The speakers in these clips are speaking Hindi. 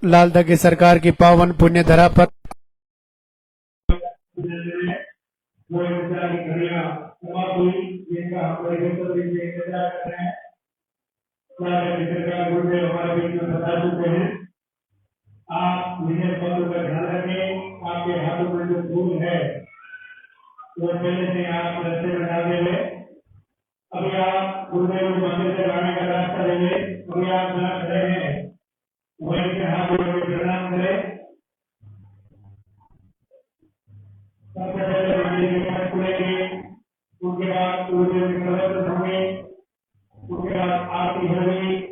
लाल दगे सरकार की पावन पुण्य धरा पर वो इंतजार की घड़ियां समाप्त हुई, जिनका हम बड़े बेसब्री से इंतजार कर रहे हैं। सरकार गुरुदेव हमारे बीच में बता चुके हैं। आप विजय पत्र का ध्यान रखें। आपके हाथों में जो फूल है वो पहले से आप रस्ते में डाल देंगे। अभी आप गुरुदेव के मंदिर से आने का रास्ता देंगे। अभी आप जहाँ खड़े हैं वहीं से हाथ जोड़ के प्रणाम करें। सबसे पहले मंदिर के पास खुलेंगे, उसके बाद गुरुदेव के प्रवचन होंगे, उसके बाद आरती होगी।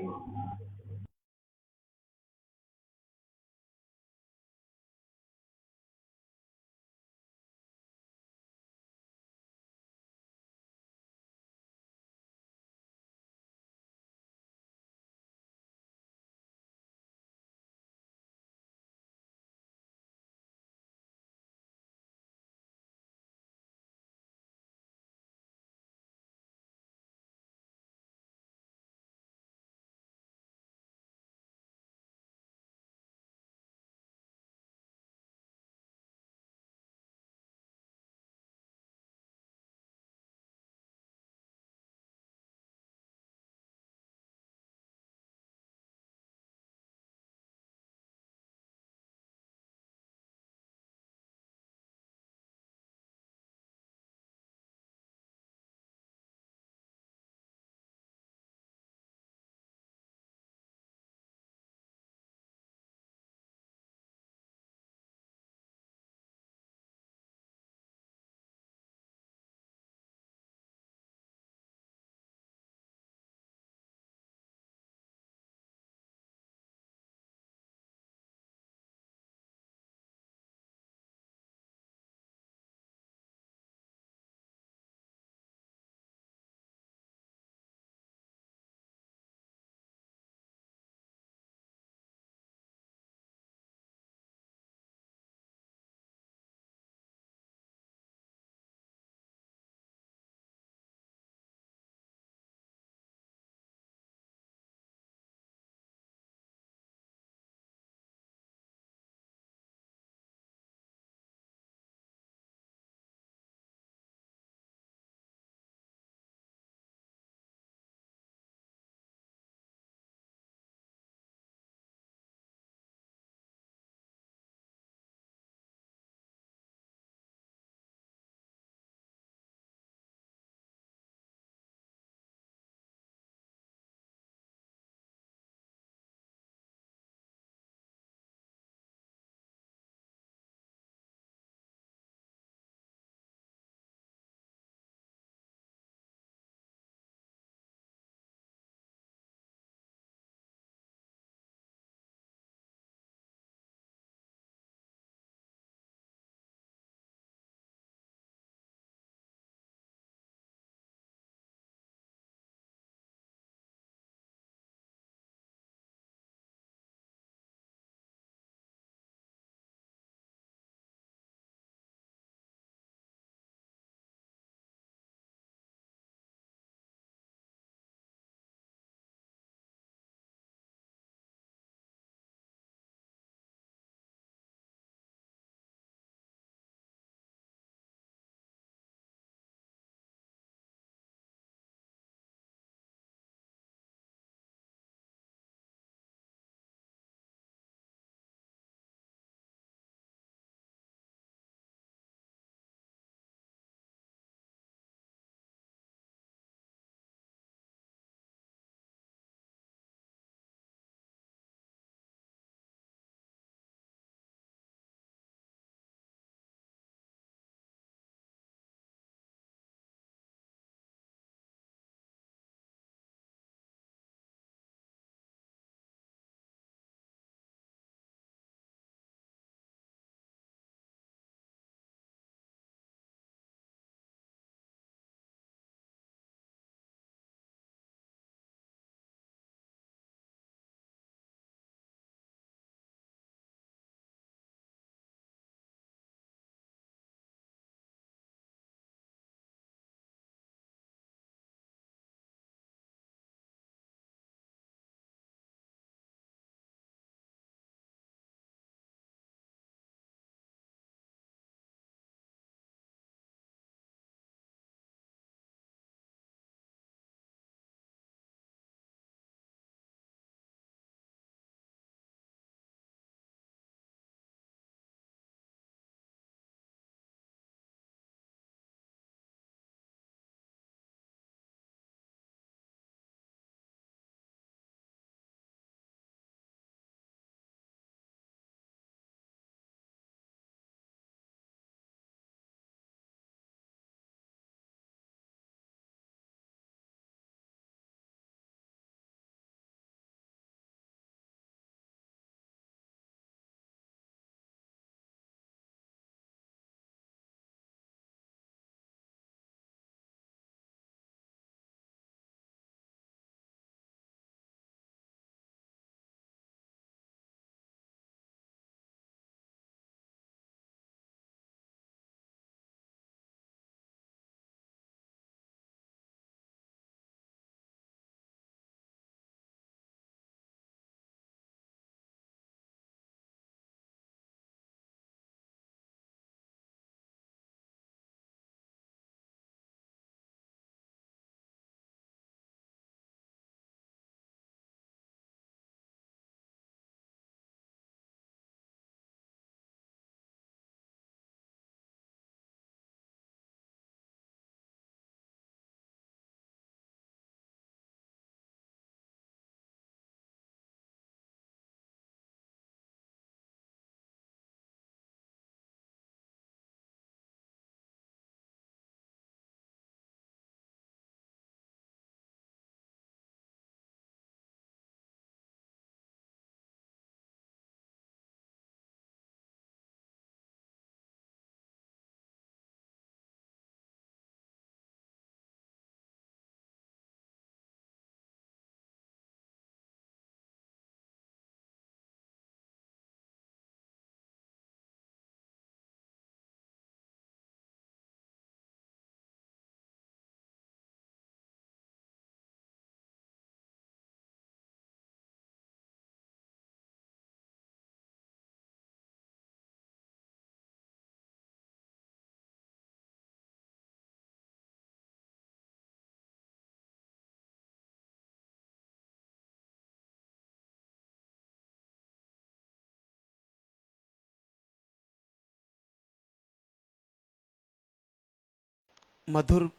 मधुर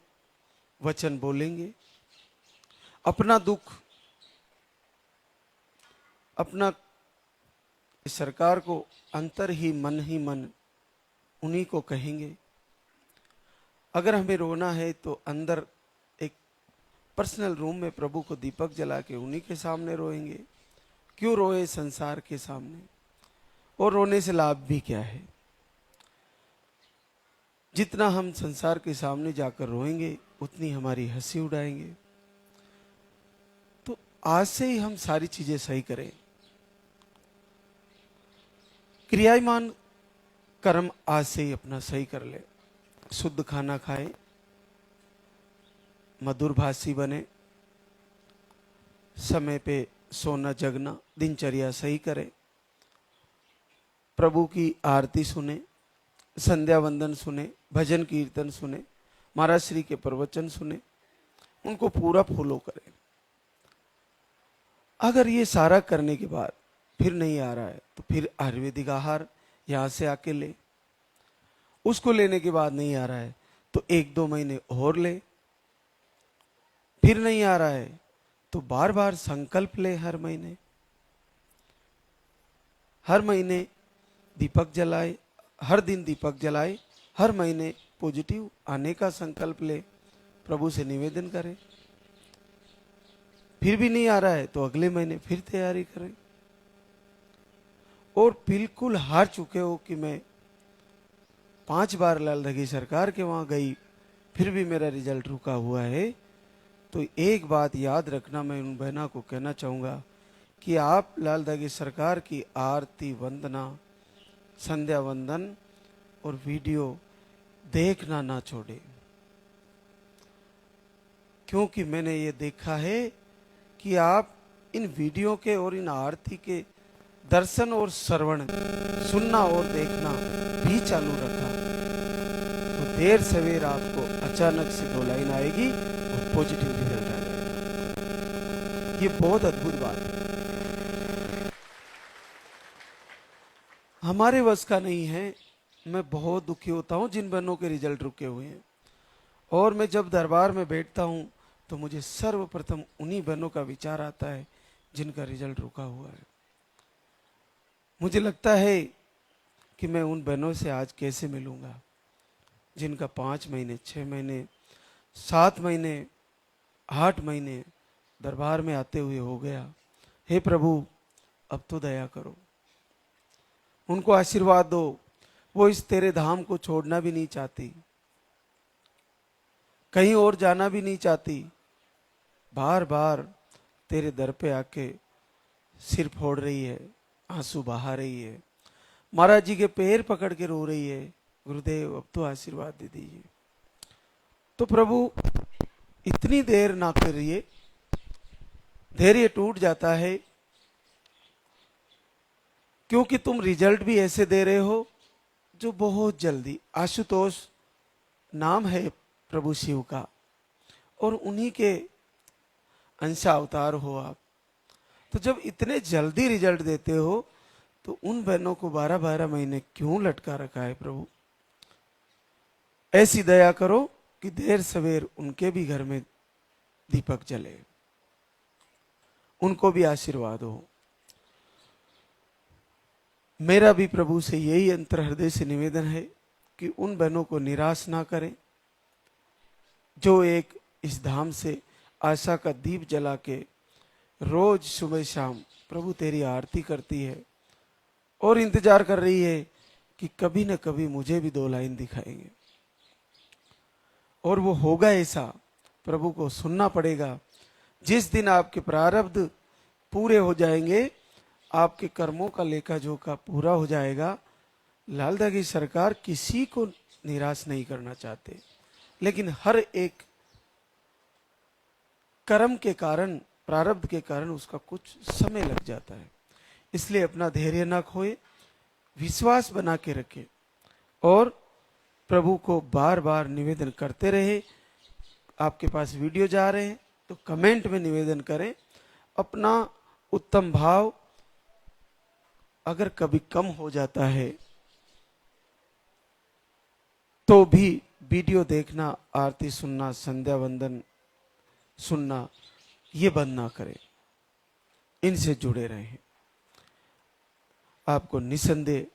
वचन बोलेंगे, अपना दुख, अपना सरकार को अंतर ही मन उन्हीं को कहेंगे। अगर हमें रोना है तो अंदर एक पर्सनल रूम में प्रभु को दीपक जला के उन्हीं के सामने रोएंगे। क्यों रोए संसार के सामने? और रोने से लाभ भी क्या है? जितना हम संसार के सामने जाकर रोएंगे उतनी हमारी हंसी उड़ाएंगे। तो आज से ही हम सारी चीजें सही करें। क्रियामान कर्म आज से ही अपना सही कर ले। शुद्ध खाना खाए, मधुर भाषी बने, समय पे सोना जगना, दिनचर्या सही करे, प्रभु की आरती सुने, संध्या वंदन सुने, भजन कीर्तन सुने, महाराज श्री के प्रवचन सुने, उनको पूरा फॉलो करें। अगर ये सारा करने के बाद फिर नहीं आ रहा है तो फिर आयुर्वेदिक आहार यहां से आके ले। उसको लेने के बाद नहीं आ रहा है तो 1-2 महीने और ले। फिर नहीं आ रहा है तो बार बार संकल्प ले। हर महीने दीपक जलाए, हर दिन दीपक जलाए, हर महीने पॉजिटिव आने का संकल्प ले, प्रभु से निवेदन करें। फिर भी नहीं आ रहा है तो अगले महीने फिर तैयारी करें। और बिल्कुल हार चुके हो कि मैं 5 बार लाल दगी सरकार के वहां गई फिर भी मेरा रिजल्ट रुका हुआ है, तो एक बात याद रखना, मैं उन बहना को कहना चाहूंगा कि आप लाल दगी सरकार की आरती, वंदना, संध्या वंदन और वीडियो देखना ना छोड़े। क्योंकि मैंने ये देखा है कि आप इन वीडियो के और इन आरती के दर्शन और श्रवण, सुनना और देखना भी चालू रखा तो देर सवेर आपको अचानक से 2 लाइन आएगी और पॉजिटिव रिजल्ट आ जाएगा। ये बहुत अद्भुत बात है, हमारे वश का नहीं है। मैं बहुत दुखी होता हूं जिन बहनों के रिजल्ट रुके हुए हैं। और मैं जब दरबार में बैठता हूं तो मुझे सर्वप्रथम उन्हीं बहनों का विचार आता है जिनका रिजल्ट रुका हुआ है। मुझे लगता है कि मैं उन बहनों से आज कैसे मिलूंगा जिनका 5 महीने, 6 महीने, 7 महीने, 8 महीने दरबार में आते हुए हो गया। हे प्रभु, अब तो दया करो, उनको आशीर्वाद दो। वो इस तेरे धाम को छोड़ना भी नहीं चाहती, कहीं और जाना भी नहीं चाहती, बार बार तेरे दर पे आके सिर फोड़ रही है, आंसू बहा रही है, महाराज जी के पैर पकड़ के रो रही है, गुरुदेव अब तो आशीर्वाद दे दीजिए। तो प्रभु इतनी देर ना करिए, धैर्य टूट जाता है, क्योंकि तुम रिजल्ट भी ऐसे दे रहे हो जो बहुत जल्दी। आशुतोष नाम है प्रभु शिव का और उन्हीं के अंशावतार हो आप। तो जब इतने जल्दी रिजल्ट देते हो तो उन बहनों को 12-12 महीने क्यों लटका रखा है प्रभु? ऐसी दया करो कि देर सवेर उनके भी घर में दीपक जले, उनको भी आशीर्वाद हो। मेरा भी प्रभु से यही अंतर हृदय से निवेदन है कि उन बहनों को निराश ना करें जो एक इस धाम से आशा का दीप जला के रोज सुबह शाम प्रभु तेरी आरती करती है और इंतजार कर रही है कि कभी न कभी मुझे भी 2 लाइन दिखाएंगे। और वो होगा ऐसा, प्रभु को सुनना पड़ेगा। जिस दिन आपके प्रारब्ध पूरे हो जाएंगे, आपके कर्मों का लेखा जोखा पूरा हो जाएगा। लाल दगी सरकार किसी को निराश नहीं करना चाहते, लेकिन हर एक कर्म के कारण, प्रारब्ध के कारण उसका कुछ समय लग जाता है। इसलिए अपना धैर्य न खोए, विश्वास बना के रखे और प्रभु को बार बार निवेदन करते रहे। आपके पास वीडियो जा रहे हैं तो कमेंट में निवेदन करें अपना उत्तम भाव। अगर कभी कम हो जाता है तो भी वीडियो देखना, आरती सुनना, संध्या वंदन सुनना ये बंद ना करें, इनसे जुड़े रहें। आपको निसंदेह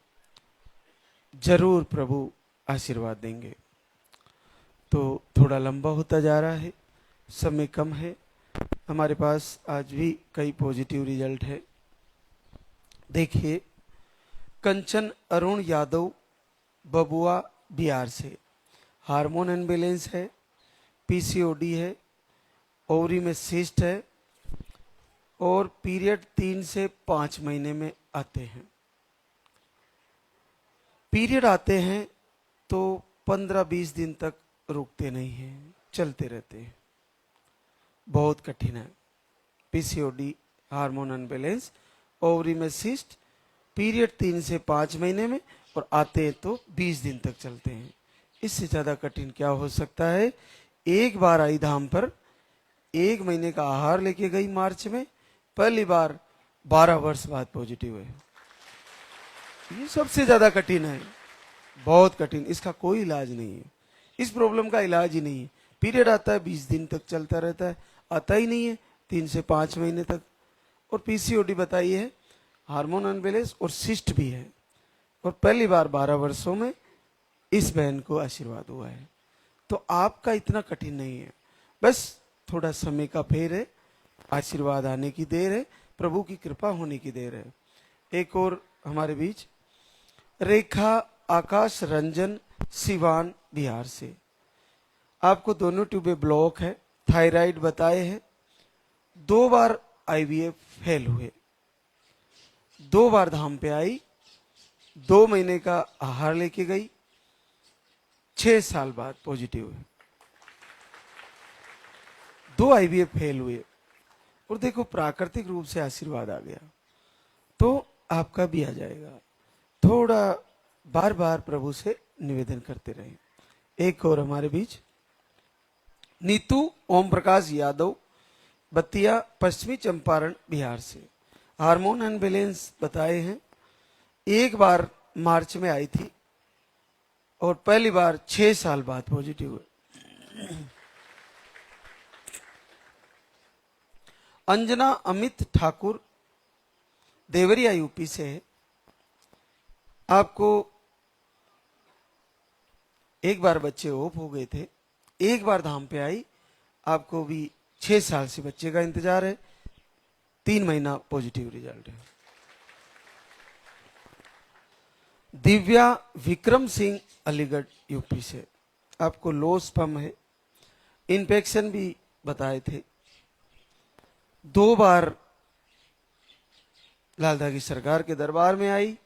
जरूर प्रभु आशीर्वाद देंगे। तो थोड़ा लंबा होता जा रहा है, समय कम है। हमारे पास आज भी कई पॉजिटिव रिजल्ट है। देखिए, कंचन अरुण यादव बबुआ बिहार से, हार्मोन अनबैलेंस है, पीसीओडी है, ओवरी में सिस्ट है और पीरियड 3 से 5 महीने में आते हैं। पीरियड आते हैं तो 15-20 दिन तक रुकते नहीं हैं, चलते रहते हैं। बहुत कठिन है। पीसीओडी, हार्मोन अनबैलेंस, ओवरी में सिस्ट, पीरियड 3 से 5 महीने में और आते हैं तो 20 दिन तक चलते हैं। इससे ज्यादा कठिन क्या हो सकता है। एक बार आई धाम पर, 1 महीने का आहार लेके गई मार्च में, पहली बार 12 वर्ष बाद पॉजिटिव है। ये सबसे ज्यादा कठिन है, बहुत कठिन। इसका कोई इलाज नहीं है, इस प्रॉब्लम का इलाज ही नहीं है। पीरियड आता है 20 दिन तक चलता रहता है, आता ही नहीं है 3 से 5 महीने तक। और पीसीओडी बताई है, हार्मोन अनबैलेंस और सिस्ट भी है। और पहली बार 12 वर्षों में इस बहन को आशीर्वाद हुआ है। तो आपका इतना कठिन नहीं है, बस थोड़ा समय का फेर है, आशीर्वाद आने की देर है, प्रभु की कृपा होने की देर है। एक और हमारे बीच रेखा आकाश रंजन सिवान बिहार से, आपको दोनों ट्यूबें ब्लॉक है, थायराइड बताए हैं, 2 बार आईवीएफ फेल हुए, 2 बार धाम पे आई, 2 महीने का आहार लेके गई, 6 साल बाद पॉजिटिव है। 2 आईवीएफ फेल हुए और देखो प्राकृतिक रूप से आशीर्वाद आ गया, तो आपका भी आ जाएगा। थोड़ा बार बार प्रभु से निवेदन करते रहें। एक और हमारे बीच नीतू ओम प्रकाश यादव बतिया, पश्चिमी चंपारण बिहार से, हार्मोन अनबैलेंस बताए हैं, 1 बार मार्च में आई थी और पहली बार 6 साल बाद पॉजिटिव हुए। अंजना अमित ठाकुर देवरिया यूपी से है, आपको 1 बार बच्चे ऑफ हो गए थे, 1 बार धाम पे आई, आपको भी 6 साल से बच्चे का इंतजार है, 3 महीना पॉजिटिव रिजल्ट है। दिव्या विक्रम सिंह अलीगढ़ यूपी से, आपको लो स्पम है, इन्फेक्शन भी बताए थे, 2 बार लालदा की सरकार के दरबार में आई,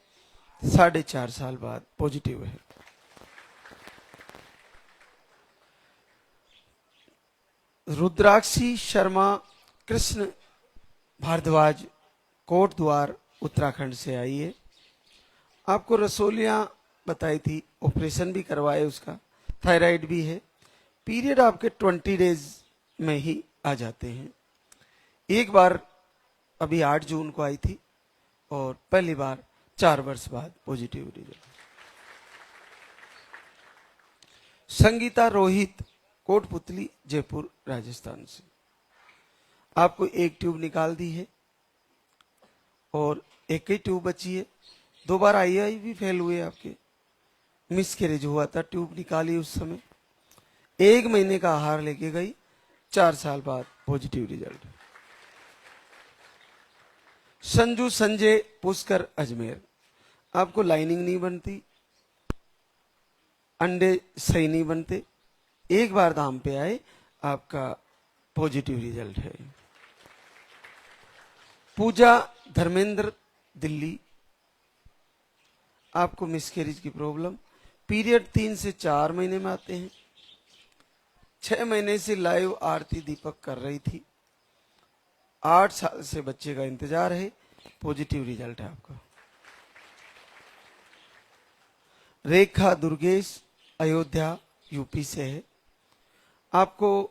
4.5 साल बाद पॉजिटिव है। रुद्राक्षी शर्मा कृष्ण भारद्वाज कोट द्वार उत्तराखंड से आई है, आपको रसोलियां बताई थी, ऑपरेशन भी करवाए उसका, थायराइड भी है, पीरियड आपके 20 डेज में ही आ जाते हैं। 1 बार अभी 8 जून को आई थी और पहली बार 4 वर्ष बाद पॉजिटिव रिजल्ट। संगीता रोहित कोटपुतली जयपुर राजस्थान से, आपको 1 ट्यूब निकाल दी है और 1 ही ट्यूब बची है। 2 बार आई भी फेल हुए, आपके मिसकैरेज हुआ था, ट्यूब निकाली उस समय, 1 महीने का आहार लेके गई, 4 साल बाद पॉजिटिव रिजल्ट। संजू संजय पुष्कर अजमेर, आपको लाइनिंग नहीं बनती, अंडे सही नहीं बनते, 1 बार धाम पे आए, आपका पॉजिटिव रिजल्ट है। पूजा धर्मेंद्र दिल्ली, आपको मिसकैरेज की प्रॉब्लम, पीरियड 3 से 4 महीने में आते हैं, 6 महीने से लाइव आरती दीपक कर रही थी, 8 साल से बच्चे का इंतजार है, पॉजिटिव रिजल्ट है आपका। रेखा दुर्गेश अयोध्या यूपी से है, आपको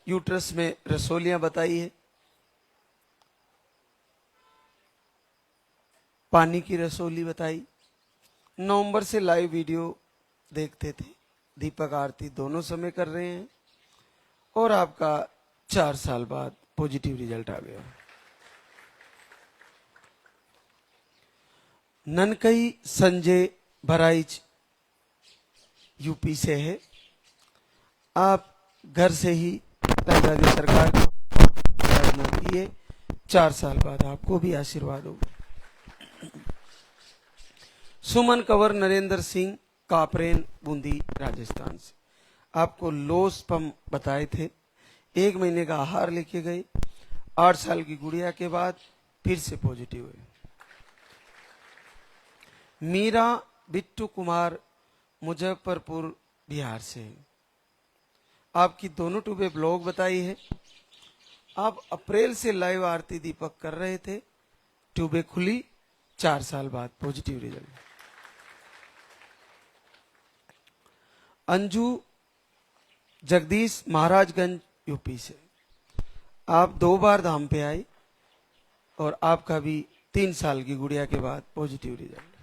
यूट्रस में रसोलियां बताई है, पानी की रसोली बताई, नवंबर से लाइव वीडियो देखते थे, दीपक आरती दोनों समय कर रहे हैं और आपका 4 साल बाद पॉजिटिव रिजल्ट आ गया। ननकई संजय बहराइच यूपी से है। आप घर से ही राज्य सरकार की किए, 4 साल बाद आपको भी आशीर्वाद होगा। सुमन कंवर नरेंद्र सिंह कापरेन बूंदी राजस्थान से, आपको लो स्पम बताए थे, 1 महीने का आहार लेके गए, 8 साल की गुड़िया के बाद फिर से पॉजिटिव हुए। मीरा बिट्टू कुमार मुजफ्फरपुर बिहार से, आपकी दोनों ट्यूबें ब्लॉक बताई है। आप अप्रैल से लाइव आरती दीपक कर रहे थे, ट्यूबें खुली, 4 साल बाद positive result. Anju Jagdish Maharajganj UP से, आप 2 बार धाम पे आई और आपका भी 3 साल की गुड़िया के बाद पॉजिटिव रिजल्ट।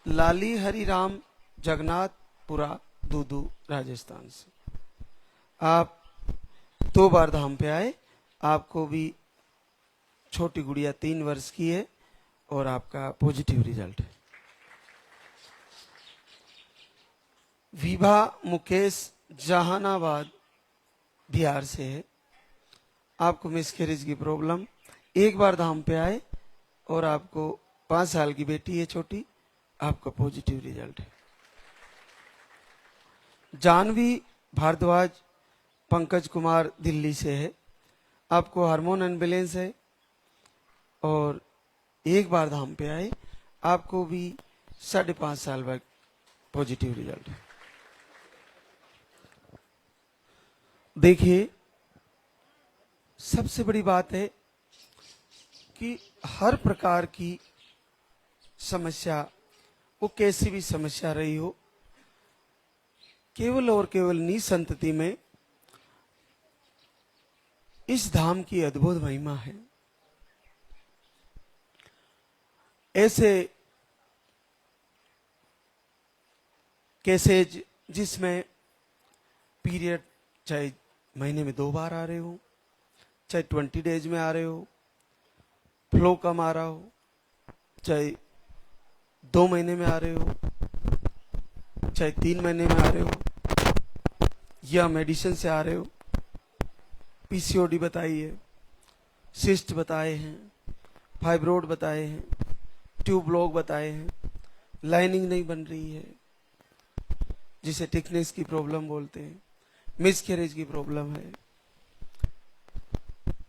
लाली हरिराम जगन्नाथपुरा दूदू राजस्थान से, आप 2 बार धाम पे आए, आपको भी छोटी गुड़िया 3 वर्ष की है और आपका पॉजिटिव रिजल्ट है। विभा मुकेश जहानाबाद बिहार से है, आपको मिसकैरेज की प्रॉब्लम, 1 बार धाम पे आए और आपको 5 साल की बेटी है छोटी, आपका पॉजिटिव रिजल्ट है। जानवी भारद्वाज पंकज कुमार दिल्ली से है, आपको हार्मोन अनबैलेंस है और 1 बार धाम पे आए, आपको भी 5.5 साल बाद पॉजिटिव रिजल्ट है। देखिए, सबसे बड़ी बात है कि हर प्रकार की समस्या, वो कैसी भी समस्या रही हो, केवल और केवल निसंतति में इस धाम की अद्भुत महिमा है। ऐसे केसेज जिसमें पीरियड चाहे महीने में 2 बार आ रहे हो, चाहे 20 डेज में आ रहे हो, फ्लो कम आ रहा हो, चाहे 2 महीने में आ रहे हो, चाहे 3 महीने में आ रहे हो, या मेडिसिन से आ रहे हो, पीसीओडी बताई है, सिस्ट बताए हैं, फाइब्रोड बताए हैं, ट्यूब ब्लॉक बताए हैं, लाइनिंग नहीं बन रही है जिसे थिकनेस की प्रॉब्लम बोलते हैं, मिसकैरेज की प्रॉब्लम है,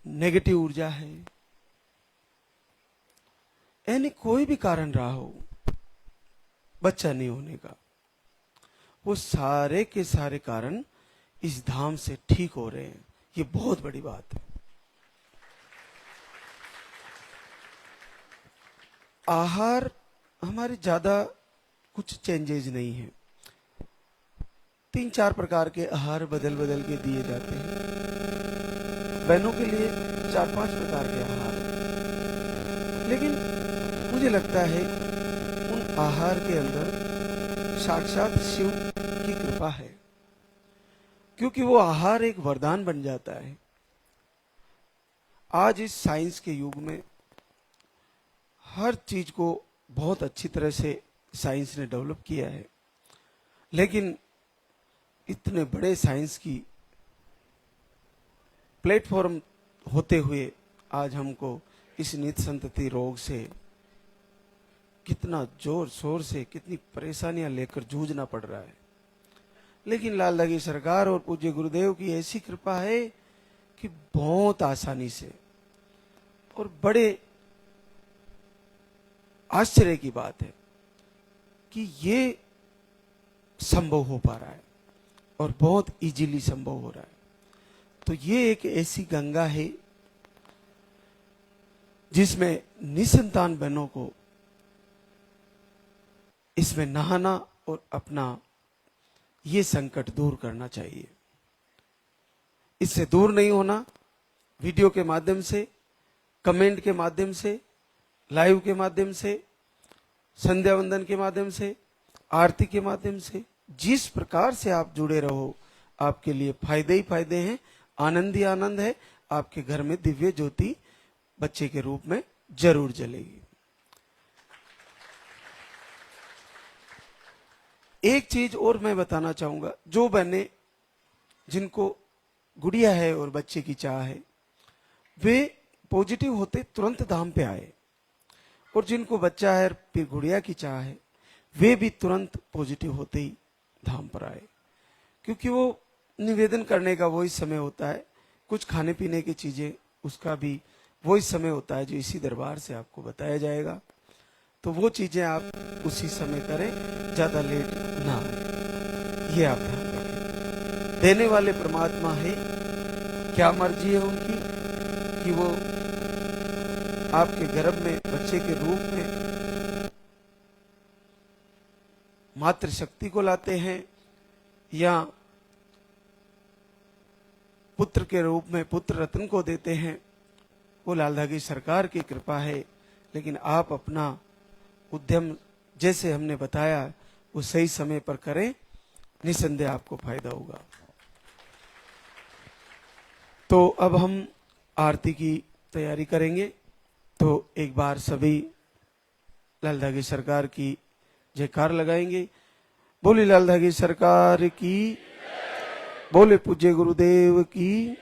नेगेटिव ऊर्जा है, यानी कोई भी कारण रहा हो बच्चा नहीं होने का, वो सारे के सारे कारण इस धाम से ठीक हो रहे हैं। ये बहुत बड़ी बात है। आहार हमारे ज्यादा कुछ चेंजेज नहीं है, 3-4 प्रकार के आहार बदल बदल के दिए जाते हैं। बहनों के लिए 4-5 प्रकार के आहार हैं, लेकिन मुझे लगता है उन आहार के अंदर साक्षात शिव की कृपा है, क्योंकि वो आहार एक वरदान बन जाता है। आज इस साइंस के युग में हर चीज को बहुत अच्छी तरह से साइंस ने डेवलप किया है, लेकिन इतने बड़े साइंस की प्लेटफॉर्म होते हुए आज हमको इस नित संतति रोग से कितना जोर शोर से, कितनी परेशानियां लेकर जूझना पड़ रहा है। लेकिन लाल लगी सरकार और पूज्य गुरुदेव की ऐसी कृपा है कि बहुत आसानी से और बड़े आश्चर्य की बात है कि ये संभव हो पा रहा है और बहुत इजीली संभव हो रहा है। तो ये एक ऐसी गंगा है जिसमें निसंतान बहनों को इसमें नहाना और अपना ये संकट दूर करना चाहिए। इससे दूर नहीं होना, वीडियो के माध्यम से, कमेंट के माध्यम से, लाइव के माध्यम से संध्या वंदन के माध्यम से, आरती के माध्यम से, जिस प्रकार से आप जुड़े रहो आपके लिए फायदे ही फायदे हैं, आनंद ही आनंद है। आपके घर में दिव्य ज्योति बच्चे के रूप में जरूर जलेगी। एक चीज और मैं बताना चाहूंगा, जो बहनें जिनको गुड़िया है और बच्चे की चाह है, वे पॉजिटिव होते तुरंत धाम पे आए, और जिनको बच्चा है और फिर गुड़िया की चाह है, वे भी तुरंत पॉजिटिव होते ही धाम पर आए, क्योंकि वो निवेदन करने का वही समय होता है, कुछ खाने पीने की चीजें उसका भी वही समय होता है जो इसी दरबार से आपको बताया जाएगा। तो वो चीजें आप उसी समय करें, ज्यादा लेट ना आए, ये आप ध्यान रखें। देने वाले परमात्मा है, क्या मर्जी है उनकी कि वो आपके गर्भ में बच्चे के रूप में मातृशक्ति को लाते हैं या पुत्र के रूप में पुत्र रत्न को देते हैं, वो लालधागी सरकार की कृपा है। लेकिन आप अपना उद्यम जैसे हमने बताया वो सही समय पर करें, निसंदेह आपको फायदा होगा। तो अब हम आरती की तैयारी करेंगे, तो एक बार सभी लालधागी सरकार की जयकार लगाएंगे। बोली लालधागी सरकार की, बोले पूज्य गुरुदेव की।